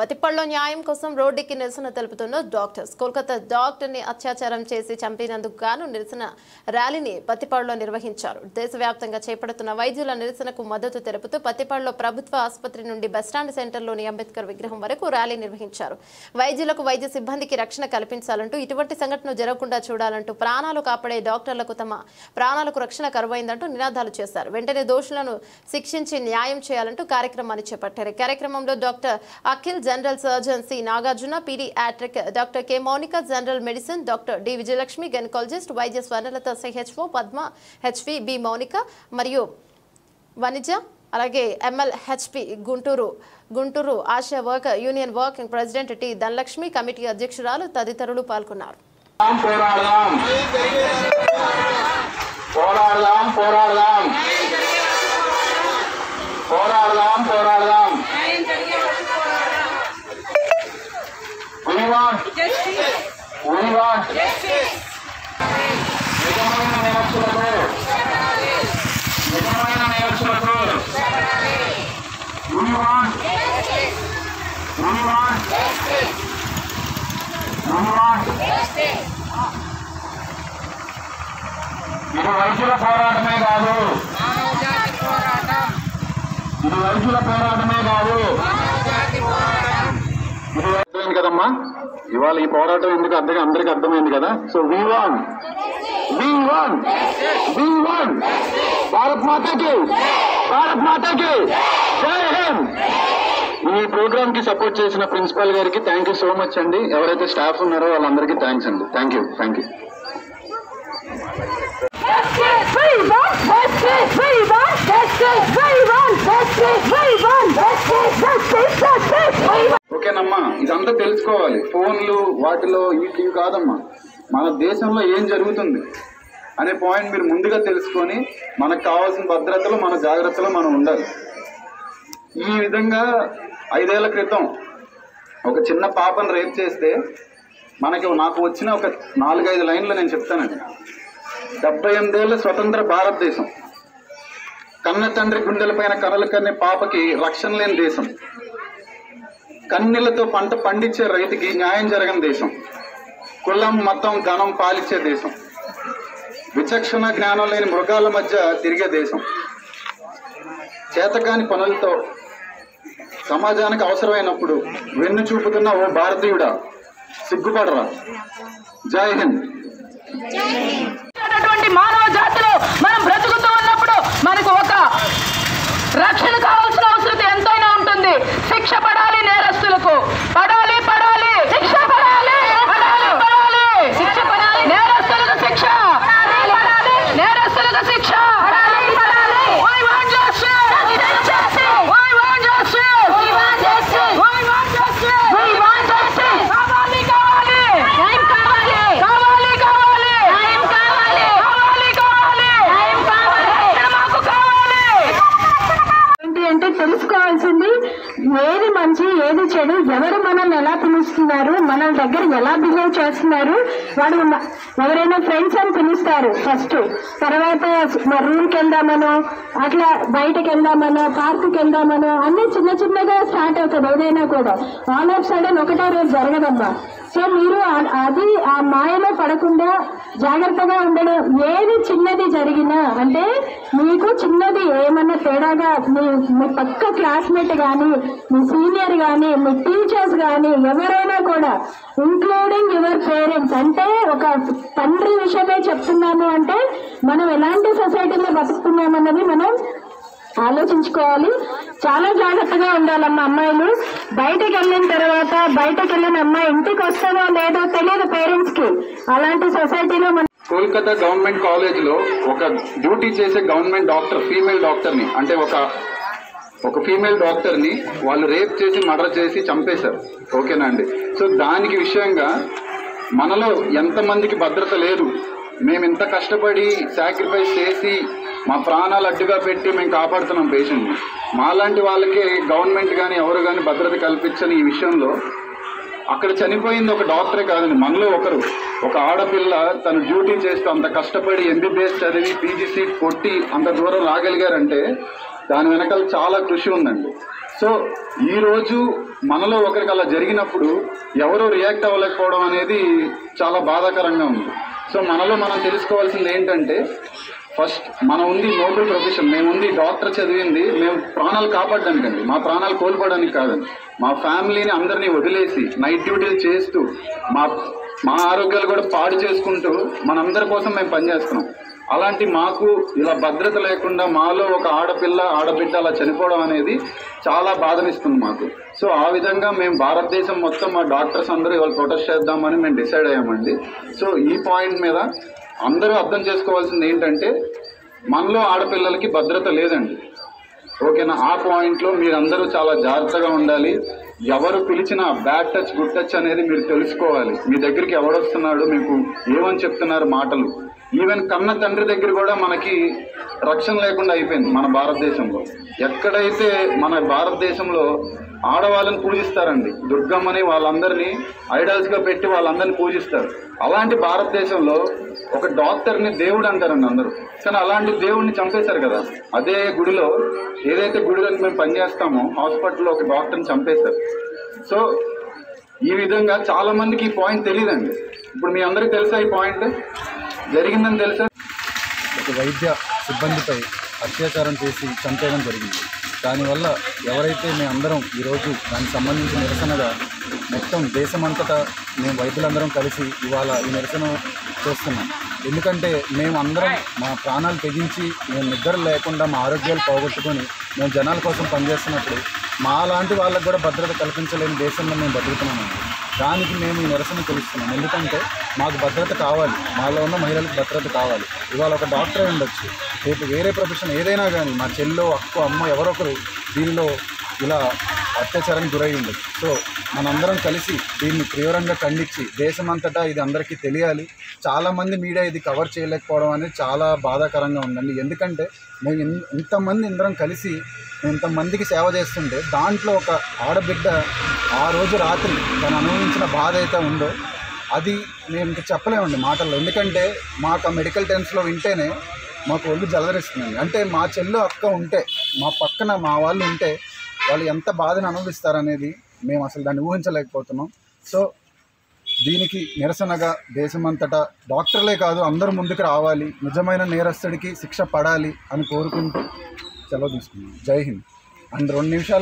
పతిప్పల్లో న్యాయం కోసం రోడ్డుకి నిరసన తెలుపుతున్న డాక్టర్స్. కోల్కతా డాక్టర్ని అత్యాచారం చేసి చంపినందుకు గాను నిరసన ర్యాలీని పతిప్పల్లో నిర్వహించారు. దేశవ్యాప్తంగా చేపడుతున్న వైద్యుల నిరసనకు మద్దతు తెలుపుతూ పతిప్పల్లో ప్రభుత్వ ఆసుపత్రి నుండి బస్టాండ్ సెంటర్లోని అంబేద్కర్ విగ్రహం వరకు ర్యాలీ నిర్వహించారు. వైద్యులకు వైద్య సిబ్బందికి రక్షణ కల్పించాలంటూ, ఇటువంటి సంఘటన జరగకుండా చూడాలంటూ, ప్రాణాలు కాపాడే డాక్టర్లకు తమ ప్రాణాలకు రక్షణ కరువైందంటూ నినాదాలు చేశారు. వెంటనే దోషులను శిక్షించి న్యాయం చేయాలంటూ కార్యక్రమాన్ని చేపట్టారు. కార్యక్రమంలో doctor Akhil, general surgeon C Nagarjuna, paediatric doctor K Mounika, general medicine doctor D Vijayalakshmi, gynaecologist వైద్య Swarnalatha, CHO Padma, HV B Mounika మరియు వనిజ, అలాగే MLHP Guntur ASHA worker union working president T Dhanalakshmi, committee అధ్యక్షురాలు తదితరులు పాల్గొన్నారు. ఇది వైద్యుల పోరాటమే కాదు, ఇది వైద్యుల పోరాటమే కాదు. ఇది కదమ్మా, ఇవాళ ఈ పోరాటం ఎందుకు అందరికి అర్థమైంది కదా. సో we won, భారత్ మాతాకి జై హింద్. ఈ ప్రోగ్రామ్ కి సపోర్ట్ చేసిన ప్రిన్సిపల్ గారికి థ్యాంక్ యూ సో మచ్ అండి. ఎవరైతే స్టాఫ్ ఉన్నారో వాళ్ళందరికీ థ్యాంక్స్ అండి. Thank you. ఓకేనమ్మా, ఇదంతా తెలుసుకోవాలి. ఫోన్లు వాటిలో ఇవి కాదమ్మా, మన దేశంలో ఏం జరుగుతుంది అనే పాయింట్ మీరు ముందుగా తెలుసుకొని మనకు కావాల్సిన భద్రతలో, మన జాగ్రత్తలో మనం ఉండాలి. ఈ విధంగా 5 ఏళ్ల క్రితం ఒక చిన్న పాపను రేప్ చేస్తే నాకు వచ్చిన ఒక 4-5 లైన్లు నేను చెప్తానండి. 78 ఏళ్ల స్వతంత్ర భారతదేశం, కన్న తండ్రి గుండెలపైన కనలు కన్నే పాపకి రక్షణ లేని దేశం, కన్నీళ్లతో పంట పండించే రైతుకి న్యాయం జరగని దేశం, కులం మతం ధనం పాలిచ్చే దేశం, విచక్షణ జ్ఞానం లేని మృగాల మధ్య తిరిగే దేశం, చేతకాని పనులతో సమాజానికి అవసరమైనప్పుడు వెన్ను చూపుతున్న ఓ భారతీయుడా, సిగ్గుపడరా. జై హింద్. మానవ జాతిలో మనం బ్రతుకుతూ ఉన్నప్పుడు మనకు ఒక రక్షణ కావాల్సిన అవసరం ఎంతైనా ఉంటుంది. శిక్ష పడాలి నేరస్తులకు, పడాలి శిక్ష పడాలి, శిక్ష పడాలి, నేరస్తులకు శిక్ష, నేరస్తులకు శిక్ష. తెలుసుకోవాల్సింది ఏది మంచి ఏది చెడు, ఎవరు మనల్ని ఎలా పిలుస్తున్నారు, మన దగ్గర ఎలా బిహేవ్ చేస్తున్నారు. వాడు ఎవరైనా ఫ్రెండ్స్ అని పిలుస్తారు ఫస్ట్, తర్వాత రూమ్కి వెళ్దామనో, అట్లా బయటకు వెళ్దామనో, పార్కుకి వెళ్దామనో అన్ని చిన్నగా స్టార్ట్ అవుతుంది. ఏదైనా కూడా ఆల్ ఆఫ్ సడన్ ఒకటే రోజు జరగదమ్మా. సో మీరు అది ఆ మాయలో పడకుండా జాగ్రత్తగా ఉండడం. ఏది చిన్నది జరిగినా అంటే మీకు చిన్నది ఏమన్నా తేడాగా మీ పక్క క్లాస్మేట్ కానీ, మీ సీనియర్ కానీ, మీ టీచర్స్ కానీ ఎవరైనా కూడా, ఇంక్లూడింగ్ యువర్ పేరెంట్స్, అంటే ఒక తండ్రి విషయమే చెప్తున్నాము అంటే మనం ఎలాంటి సొసైటీలో బతుకుతున్నామన్నది మనం ఆలోచించుకోవాలి. చాలా జాగ్రత్తగా ఉండాలమ్మా. అమ్మాయిలు బయటకు వెళ్ళిన తర్వాత, బయటకు వెళ్ళిన అమ్మాయి ఇంటికి వస్తానో లేదో తెలియదు పేరెంట్స్ కి. అలాంటి సొసైటీలో కోల్కతా గవర్నమెంట్ కాలేజ్ లో ఒక డ్యూటీ చేసే గవర్నమెంట్ డాక్టర్, ఫీమేల్ డాక్టర్ ని, అంటే ఒక ఫీమేల్ డాక్టర్ ని వాళ్ళు రేప్ చేసి మర్డర్ చేసి చంపేశారు. ఓకేనా అండి. సో దానికి విషయంగా మనలో ఎంతమందికి భద్రత లేదు. మేము ఇంత కష్టపడి సాక్రిఫైస్ చేసి మా ప్రాణాలు అడ్డుగా పెట్టి మేము కాపాడుతున్నాం పేషెంట్ని. మాలాంటి వాళ్ళకి గవర్నమెంట్ కానీ ఎవరు కానీ భద్రత కల్పించని ఈ విషయంలో అక్కడ చనిపోయింది ఒక డాక్టరే కాదండి, మనలో ఒకరు, ఒక ఆడపిల్ల తను డ్యూటీ చేస్తూ అంత కష్టపడి ఎంబీబీఎస్ చదివి పీజీ సీట్ కొట్టి అంత దూరం రాగలిగారంటే దాని వెనకాల చాలా కృషి ఉందండి. సో ఈరోజు మనలో ఒకరికి అలా జరిగినప్పుడు ఎవరో రియాక్ట్ అవ్వలేకపోవడం అనేది చాలా బాధాకరంగా ఉంది. సో మనలో మనం తెలుసుకోవాల్సింది ఏంటంటే, ఫస్ట్ మనం ఉంది నోబెల్ ప్రొఫెషన్, మేము ఉంది డాక్టర్ చదివింది మేము ప్రాణాలు కాపాడడానికండి, మా ప్రాణాలు కోల్పోవడానికి కాదండి. మా ఫ్యామిలీని అందరినీ వదిలేసి నైట్ డ్యూటీలు చేస్తూ మా ఆరోగ్యాలు కూడా పాడు చేసుకుంటూ మనందరి కోసం మేము పనిచేస్తున్నాం. అలాంటి మాకు ఇలా భద్రత లేకుండా మాలో ఒక ఆడబిడ్డ అలా చనిపోవడం అనేది చాలా బాధనిస్తుంది మాకు. సో ఆ విధంగా మేము భారతదేశం మొత్తం మా డాక్టర్స్ అందరూ ఇవాళ ప్రొటెస్ట్ చేద్దామని మేము డిసైడ్ అయ్యామండి. సో ఈ పాయింట్ మీద అందరూ అర్థం చేసుకోవాల్సింది ఏంటంటే, మనలో ఆడపిల్లలకి భద్రత లేదండి, ఓకేనా? ఆ పాయింట్లో మీరందరూ చాలా జాగ్రత్తగా ఉండాలి. ఎవరు పిలిచినా బ్యాడ్ టచ్ గుడ్ టచ్ అనేది మీరు తెలుసుకోవాలి. మీ దగ్గరికి ఎవడొస్తున్నాడు, మీకు ఏమని చెప్తున్నారు మాటలు. ఈవెన్ కన్న తండ్రి దగ్గర కూడా మనకి రక్షణ లేకుండా అయిపోయింది మన భారతదేశంలో. ఎక్కడైతే మన భారతదేశంలో ఆడవాళ్ళని పూజిస్తారండి, దుర్గమ్మని వాళ్ళందరినీ ఐడల్స్గా పెట్టి వాళ్ళందరినీ పూజిస్తారు. అలాంటి భారతదేశంలో ఒక డాక్టర్ని దేవుడు అంటారండి అందరూ, కానీ అలాంటి దేవుడిని చంపేశారు కదా. అదే గుడిలో, ఏదైతే గుడిలో మేము పనిచేస్తామో హాస్పిటల్లో ఒక డాక్టర్ని చంపేశారు. సో ఈ విధంగా చాలా మందికి ఈ పాయింట్ తెలియదండి. ఇప్పుడు మీ అందరికీ తెలుసా ఈ పాయింట్ జరిగిందని తెలుసా? ఒక వైద్య సిబ్బందిపై అత్యాచారం చేసి చంపేయడం జరిగింది. దానివల్ల ఎవరైతే మేమందరం ఈరోజు దానికి సంబంధించిన నిరసనగా మొత్తం దేశమంతటా మేము వైద్యులందరం కలిసి ఇవాళ ఈ నిరసన చేస్తున్నాం. ఎందుకంటే మేము అందరం మా ప్రాణాలు తెగించి మేము నిద్ర లేకుండా మా ఆరోగ్యాలు పోగొట్టుకొని మేము జనాల కోసం పనిచేస్తున్నప్పుడు మా లాంటి వాళ్ళకు కూడా భద్రత కల్పించలేని దేశంలో మేము బతుకుతున్నామండి. దానికి మేము ఈ నిరసన తెలుస్తున్నాం. ఎందుకంటే మాకు భద్రత కావాలి, మాలో ఉన్న మహిళలకు భద్రత కావాలి. ఇవాళ ఒక డాక్టర్ ఉండొచ్చు, రేపు వేరే ప్రొఫెషన్ ఏదైనా కానీ మా చెల్లో అక్క అమ్మ ఎవరొకరు దీనిలో ఇలా అత్యాచారానికి గురై ఉండొచ్చు. సో మనందరం కలిసి దీన్ని తీవ్రంగా ఖండించి దేశమంతటా ఇది అందరికీ తెలియాలి. చాలామంది మీడియా ఇది కవర్ చేయలేకపోవడం అనేది చాలా బాధాకరంగా ఉందండి. ఎందుకంటే మేము ఇంతమంది అందరం కలిసి ఇంతమందికి సేవ చేస్తుంటే దాంట్లో ఒక ఆడబిడ్డ ఆ రోజు రాత్రి తను అనుభవించిన బాధ అయితే ఉందో అది మేము ఇంకా చెప్పలేమండి మాటల్లో. ఎందుకంటే మాకు ఆ మెడికల్ టర్మ్స్లో వింటేనే మాకు ఒళ్ళు జలదరిస్తుందండి. అంటే మా చెల్లు అక్క ఉంటే, మా పక్కన మా వాళ్ళు ఉంటే వాళ్ళు ఎంత బాధను అనుభవిస్తారనేది మేము అసలు దాన్ని ఊహించలేకపోతున్నాం. సో దీనికి నిరసనగా దేశమంతటా డాక్టర్లే కాదు అందరూ ముందుకు రావాలి, నిజమైన నేరస్తుడికి శిక్ష పడాలి అని కోరుకుంటూ సెలవు తీసుకున్నాం. జై హింద్. అండ్ 2 నిమిషాలు